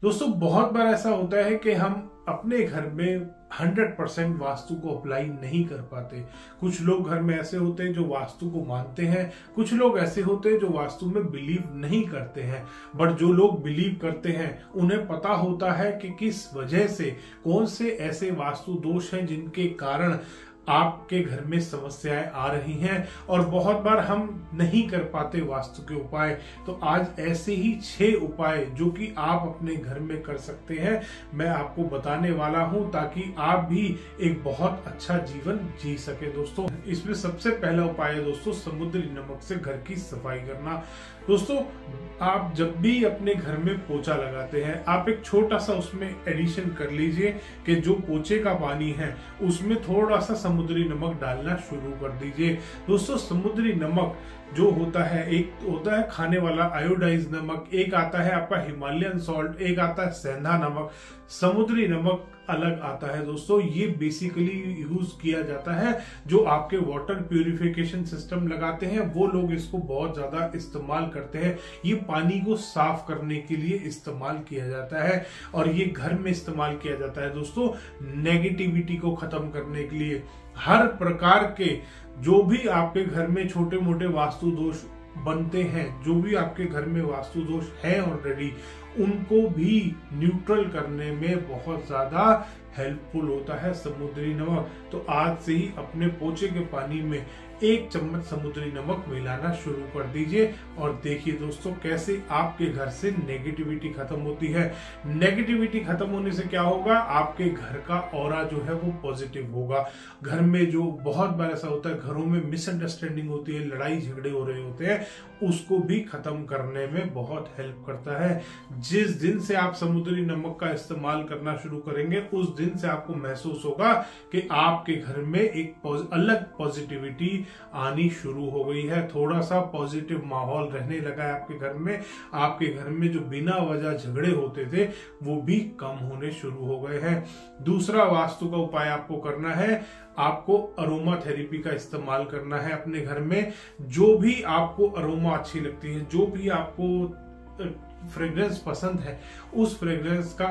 दोस्तों बहुत बार ऐसा होता है कि हम अपने घर में 100% वास्तु को अप्लाई नहीं कर पाते। कुछ लोग घर में ऐसे होते हैं जो वास्तु को मानते हैं, कुछ लोग ऐसे होते हैं जो वास्तु में बिलीव नहीं करते हैं। बट जो लोग बिलीव करते हैं उन्हें पता होता है कि किस वजह से, कौन से ऐसे वास्तु दोष हैं जिनके कारण आपके घर में समस्याएं आ रही हैं और बहुत बार हम नहीं कर पाते वास्तु के उपाय। तो आज ऐसे ही 6 उपाय जो कि आप अपने घर में कर सकते हैं मैं आपको बताने वाला हूं, ताकि आप भी एक बहुत अच्छा जीवन जी सके। दोस्तों इसमें सबसे पहला उपाय है दोस्तों समुद्री नमक से घर की सफाई करना। दोस्तों आप जब भी अपने घर में पोछा लगाते हैं, आप एक छोटा सा उसमें एडिशन कर लीजिए कि जो पोछे का पानी है उसमें थोड़ा सा समुद्री नमक डालना शुरू कर दीजिए। दोस्तों समुद्री नमक जो होता है, एक होता है खाने वाला आयोडाइज नमक, एक आता है आपका हिमालयन सॉल्ट, एक आता है सेंधा नमक, समुद्री नमक अलग आता है। दोस्तों ये बेसिकली यूज किया जाता है जो आपके वाटर प्यूरिफिकेशन सिस्टम लगाते हैं, वो लोग इसको बहुत ज्यादा इस्तेमाल करते हैं। ये पानी को साफ करने के लिए इस्तेमाल किया जाता है और ये घर में इस्तेमाल किया जाता है दोस्तों नेगेटिविटी को खत्म करने के लिए। हर प्रकार के जो भी आपके घर में छोटे मोटे वास्तु दोष बनते हैं, जो भी आपके घर में वास्तु दोष है ऑलरेडी, उनको भी न्यूट्रल करने में बहुत ज्यादा हेल्पफुल होता है समुद्री नमक। तो आज से ही अपने पोछे के पानी में 1 चम्मच समुद्री नमक मिलाना शुरू कर दीजिए और देखिए दोस्तों कैसे आपके घर से नेगेटिविटी खत्म होती है। नेगेटिविटी खत्म होने से क्या होगा, आपके घर का ऑरा जो है वो पॉजिटिव होगा। घर में जो बहुत बार ऐसा होता है घरों में मिसअंडरस्टैंडिंग होती है, लड़ाई झगड़े हो रहे होते हैं, उसको भी खत्म करने में बहुत हेल्प करता है। जिस दिन से आप समुद्री नमक का इस्तेमाल करना शुरू करेंगे उस दिन से आपको महसूस होगा कि आपके घर में एक अलग पॉजिटिविटी आनी शुरू हो गई है। थोड़ा सा पॉजिटिव माहौल रहने लगा है आपके घर में। आपके घर में जो बिना वजह झगड़े होते थे वो भी कम होने शुरू हो गए हैं। दूसरा वास्तु का उपाय आपको करना है, आपको अरोमा थेरेपी का इस्तेमाल करना है अपने घर में। जो भी आपको अरोमा अच्छी लगती है, जो भी आपको फ्रेग्रेंस पसंद है, उस फ्रेग्रेंस का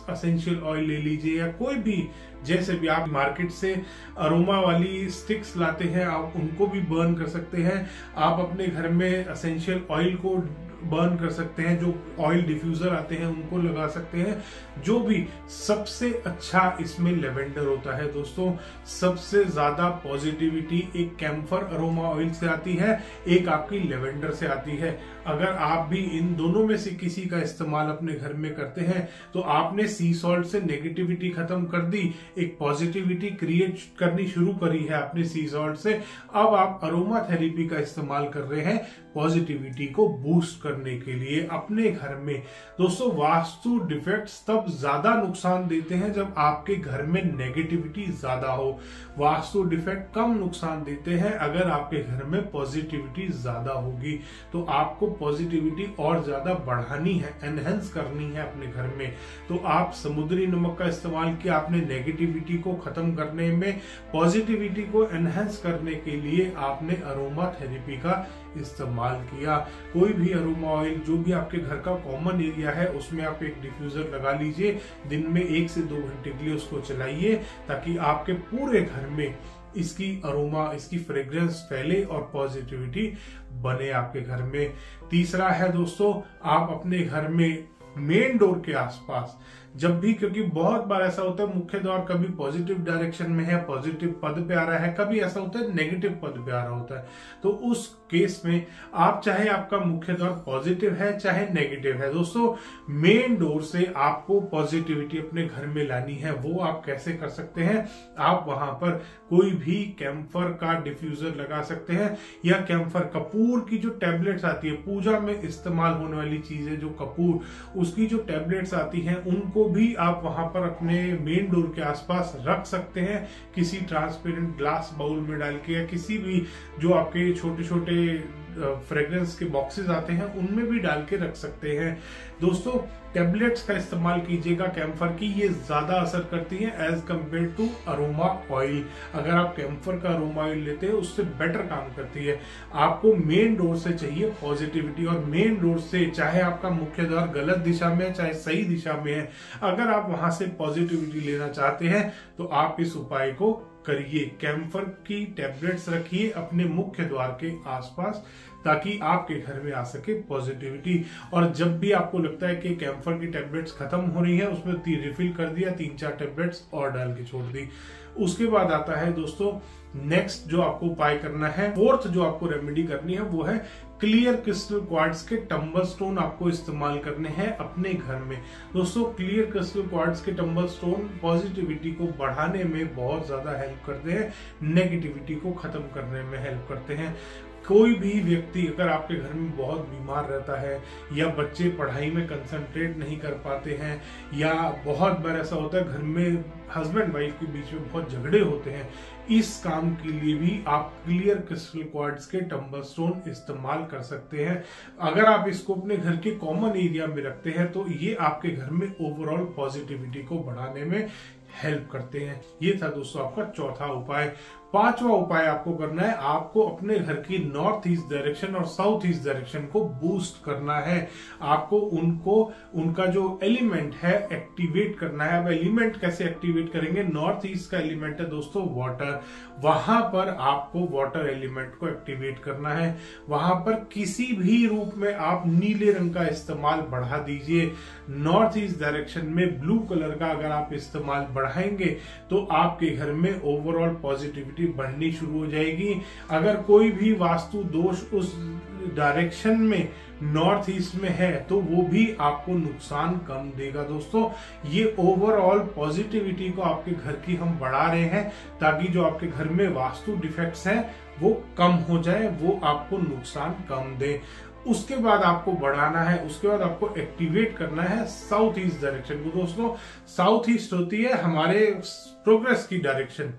एसेंशियल ऑयल ले लीजिए या कोई भी, जैसे भी आप मार्केट से अरोमा वाली स्टिक्स लाते हैं आप उनको भी बर्न कर सकते हैं। आप अपने घर में एसेंशियल ऑयल को बर्न कर सकते हैं, जो ऑयल डिफ्यूजर आते हैं उनको लगा सकते हैं। जो भी सबसे अच्छा इसमें लेवेंडर होता है दोस्तों। सबसे ज्यादा पॉजिटिविटी एक कैम्फर अरोमा ऑयल से आती है, एक आपकी लेवेंडर से आती है। अगर आप भी इन दोनों में से किसी का इस्तेमाल अपने घर में करते हैं तो आपने सी सॉल्ट से नेगेटिविटी खत्म कर दी, एक पॉजिटिविटी क्रिएट करनी शुरू करी है आपने सी सॉल्ट से। अब आप अरोमा थेरेपी का इस्तेमाल कर रहे हैं पॉजिटिविटी को बूस्ट करने के लिए अपने घर में। दोस्तों वास्तु डिफेक्ट्स तब ज्यादा नुकसान देते हैं जब आपके घर में नेगेटिविटी ज्यादा हो। वास्तु डिफेक्ट कम नुकसान देते हैं अगर आपके घर में पॉजिटिविटी ज्यादा होगी। तो आपको पॉजिटिविटी और ज्यादा बढ़ानी है, एनहेंस करनी है अपने घर में। तो आप समुद्री नमक का इस्तेमाल किया, आपने नेगेटिविटी को खत्म करने में, पॉजिटिविटी को एनहेंस करने के लिए आपने अरोमा थेरेपी का इस्तेमाल किया। कोई भी अरोमा ऑयल जो भी आपके घर का कॉमन एरिया है उसमें आप एक डिफ्यूजर लगा लीजिए, दिन में 1 से 2 घंटे के लिए उसको चलाइए ताकि आपके पूरे घर में इसकी अरोमा, इसकी फ्रेग्रेंस फैले और पॉजिटिविटी बने आपके घर में। तीसरा है दोस्तों, आप अपने घर में मेन डोर के आसपास जब भी, क्योंकि बहुत बार ऐसा होता है मुख्य द्वार कभी पॉजिटिव डायरेक्शन में है, पॉजिटिव पद पे आ रहा है, कभी ऐसा होता है नेगेटिव पद पे आ रहा होता है। तो उस केस में आप चाहे आपका मुख्य द्वार पॉजिटिव है चाहे नेगेटिव है, दोस्तों मेन डोर से आपको पॉजिटिविटी अपने घर में लानी है। वो आप कैसे कर सकते हैं, आप वहां पर कोई भी कैम्फर का डिफ्यूजर लगा सकते हैं या कैम्फर कपूर की जो टैबलेट्स आती है, पूजा में इस्तेमाल होने वाली चीज है जो कपूर, उसकी जो टैबलेट्स आती हैं उनको भी आप वहां पर अपने मेन डोर के आसपास रख सकते हैं, किसी ट्रांसपेरेंट ग्लास बाउल में डाल के या किसी भी जो आपके छोटे छोटे फ्रेग्रेंस के बॉक्सेस आते हैं उनमें भी डाल के रख सकते हैं। दोस्तों टेबलेट्स का इस्तेमाल कीजिएगा कैम्फर की, ये ज्यादा असर करती है as compare to aroma oil. अगर आप कैम्फर का अरोमा ऑयल लेते हैं उससे बेटर काम करती है। आपको मेन डोर से चाहिए पॉजिटिविटी, और मेन डोर से चाहे आपका मुख्य द्वार गलत दिशा में है चाहे सही दिशा में है, अगर आप वहां से पॉजिटिविटी लेना चाहते हैं तो आप इस उपाय को करिए। कैम्फर की टैबलेट्स रखिए अपने मुख्य द्वार के आसपास ताकि आपके घर में आ सके पॉजिटिविटी। और जब भी आपको लगता है कि कैम्फर की टैबलेट्स खत्म हो रही है, उसमें रिफिल कर दिया, 3-4 टैबलेट्स और डाल के छोड़ दी। उसके बाद आता है दोस्तों नेक्स्ट जो आपको उपाय करना है, फोर्थ जो आपको रेमेडी करनी है वो है क्लियर क्रिस्टल क्वार्ट्ज के टंबल स्टोन आपको इस्तेमाल करने हैं अपने घर में। दोस्तों क्लियर क्रिस्टल क्वार्ट्ज के टंबल स्टोन पॉजिटिविटी को बढ़ाने में बहुत ज्यादा हेल्प करते हैं, नेगेटिविटी को खत्म करने में हेल्प करते हैं। कोई भी व्यक्ति अगर आपके घर में बहुत बीमार रहता है, या बच्चे पढ़ाई में कंसंट्रेट नहीं कर पाते हैं, या बहुत बार ऐसा होता है घर में हस्बैंड वाइफ के बीच में बहुत झगड़े होते हैं, इस काम के लिए भी आप क्लियर क्रिस्टल क्वार्ट्ज के टंबल स्टोन इस्तेमाल कर सकते हैं। अगर आप इसको अपने घर के कॉमन एरिया में रखते हैं तो ये आपके घर में ओवरऑल पॉजिटिविटी को बढ़ाने में हेल्प करते हैं। ये था दोस्तों आपका चौथा उपाय। पांचवा उपाय आपको करना है, आपको अपने घर की नॉर्थ ईस्ट डायरेक्शन और साउथ ईस्ट डायरेक्शन को बूस्ट करना है। आपको उनका जो एलिमेंट है एक्टिवेट करना है। अब एलिमेंट कैसे एक्टिवेट करेंगे? नॉर्थ ईस्ट का एलिमेंट है दोस्तों वाटर, वहां पर आपको वाटर एलिमेंट को एक्टिवेट करना है। वहां पर किसी भी रूप में आप नीले रंग का इस्तेमाल बढ़ा दीजिए। नॉर्थ ईस्ट डायरेक्शन में ब्लू कलर का अगर आप इस्तेमाल बढ़ाएंगे तो आपके घर में ओवरऑल पॉजिटिविटी बढ़नी शुरू हो जाएगी। अगर कोई भी वास्तु दोष उस डायरेक्शन में नॉर्थ ईस्ट में है तो वो भी आपको नुकसान कम देगा। दोस्तों ये ओवरऑल पॉजिटिविटी को आपके घर की हम बढ़ा रहे हैं ताकि जो आपके घर में वास्तु डिफेक्ट्स हैं वो कम हो जाए, वो आपको नुकसान कम दे। उसके बाद आपको बढ़ाना है, उसके बाद आपको एक्टिवेट करना है साउथ ईस्ट डायरेक्शन को। दोस्तों साउथ ईस्ट होती है हमारे प्रोग्रेस की डायरेक्शन।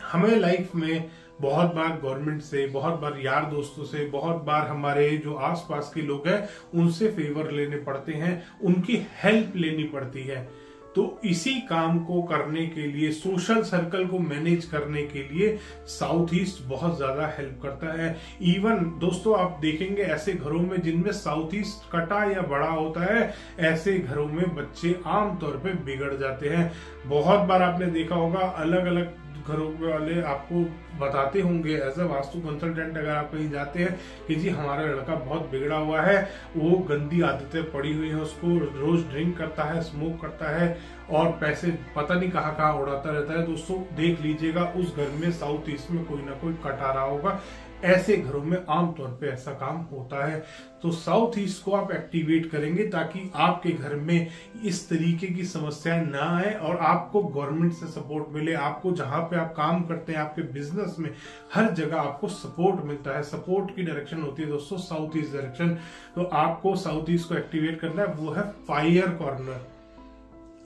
हमें लाइफ में बहुत बार गवर्नमेंट से, बहुत बार यार दोस्तों से, बहुत बार हमारे जो आसपास के लोग हैं उनसे फेवर लेने पड़ते हैं, उनकी हेल्प लेनी पड़ती है। तो इसी काम को करने के लिए, सोशल सर्कल को मैनेज करने के लिए साउथ ईस्ट बहुत ज्यादा हेल्प करता है। इवन दोस्तों आप देखेंगे ऐसे घरों में जिनमें साउथ ईस्ट कटा या बड़ा होता है, ऐसे घरों में बच्चे आमतौर पे बिगड़ जाते हैं। बहुत बार आपने देखा होगा अलग अलग घरों वाले आपको बताते होंगे एज अ वास्तु कंसल्टेंट, अगर आप कहीं जाते हैं कि जी हमारा लड़का बहुत बिगड़ा हुआ है, वो गंदी आदतें पड़ी हुई है, उसको रोज ड्रिंक करता है, स्मोक करता है और पैसे पता नहीं कहाँ कहाँ उड़ाता रहता है। दोस्तों देख लीजिएगा उस घर में साउथ ईस्ट में कोई ना कोई कट आ रहा होगा। ऐसे घरों में आमतौर पे ऐसा काम होता है। तो साउथ ईस्ट को आप एक्टिवेट करेंगे ताकि आपके घर में इस तरीके की समस्याएं ना आए और आपको गवर्नमेंट से सपोर्ट मिले। आपको जहां पे आप काम करते हैं, आपके बिजनेस में, हर जगह आपको सपोर्ट मिलता है। सपोर्ट की डायरेक्शन होती है दोस्तों साउथ ईस्ट डायरेक्शन। तो आपको साउथ ईस्ट को एक्टिवेट करना है, वो है फायर कॉर्नर,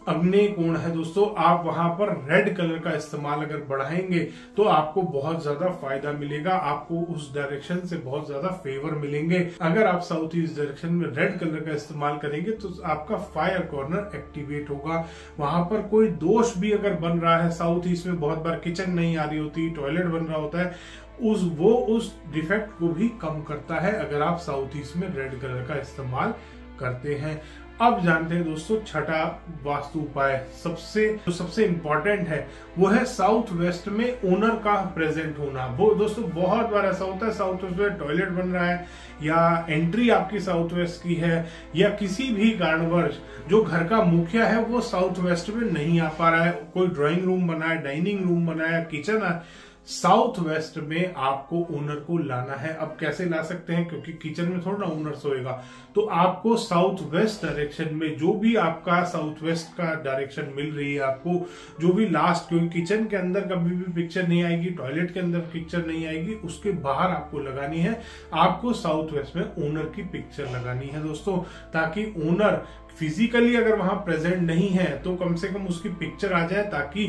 अग्नि कोण है दोस्तों। आप वहां पर रेड कलर का इस्तेमाल अगर बढ़ाएंगे तो आपको बहुत ज्यादा फायदा मिलेगा, आपको उस डायरेक्शन से बहुत ज्यादा फेवर मिलेंगे। अगर आप साउथ ईस्ट डायरेक्शन में रेड कलर का इस्तेमाल करेंगे तो आपका फायर कॉर्नर एक्टिवेट होगा। वहां पर कोई दोष भी अगर बन रहा है, साउथ ईस्ट में बहुत बार किचन नहीं आ रही होती, टॉयलेट बन रहा होता है, उस डिफेक्ट को भी कम करता है अगर आप साउथ ईस्ट में रेड कलर का इस्तेमाल करते हैं। अब जानते हैं दोस्तों छठा वास्तु उपाय, सबसे इंपॉर्टेंट है, वो है साउथ वेस्ट में ओनर का प्रेजेंट होना। वो दोस्तों बहुत बार ऐसा होता है साउथ वेस्ट में टॉयलेट बन रहा है या एंट्री आपकी साउथ वेस्ट की है, या किसी भी कारणवश जो घर का मुखिया है वो साउथ वेस्ट में नहीं आ पा रहा है, कोई ड्राइंग रूम बना है, डाइनिंग रूम बना है, किचन है, साउथ वेस्ट में आपको ओनर को लाना है। अब कैसे ला सकते हैं, क्योंकि किचन में थोड़ा ना ओनर सोएगा, तो आपको साउथ वेस्ट डायरेक्शन में जो भी आपका साउथ वेस्ट का डायरेक्शन मिल रही है, आपको जो भी लास्ट, क्योंकि किचन के अंदर कभी भी पिक्चर नहीं आएगी, टॉयलेट के अंदर पिक्चर नहीं आएगी, उसके बाहर आपको लगानी है। आपको साउथ वेस्ट में ओनर की पिक्चर लगानी है दोस्तों, ताकि ओनर फिजिकली अगर वहां प्रेजेंट नहीं है तो कम से कम उसकी पिक्चर आ जाए, ताकि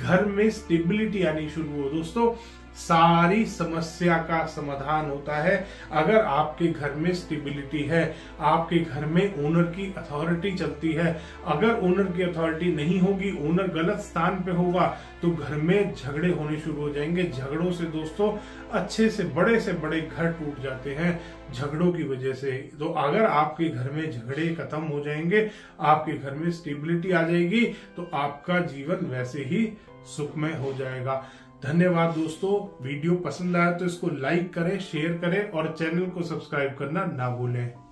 घर में स्टेबिलिटी आनी शुरू हो। दोस्तों सारी समस्या का समाधान होता है। अगर आपके घर में स्टेबिलिटी है, आपके घर में ओनर की अथॉरिटी चलती है। अगर ओनर की अथॉरिटी नहीं होगी, ओनर गलत स्थान पे होगा, तो घर में झगड़े होने शुरू हो जाएंगे। झगड़ों से दोस्तों अच्छे से बड़े घर टूट जाते हैं झगड़ों की वजह से। तो अगर आपके घर में झगड़े खत्म हो जाएंगे, आपके घर में स्टेबिलिटी आ जाएगी, तो आपका जीवन वैसे ही सुखमय हो जाएगा। धन्यवाद दोस्तों। वीडियो पसंद आया तो इसको लाइक करें, शेयर करें और चैनल को सब्सक्राइब करना ना भूलें।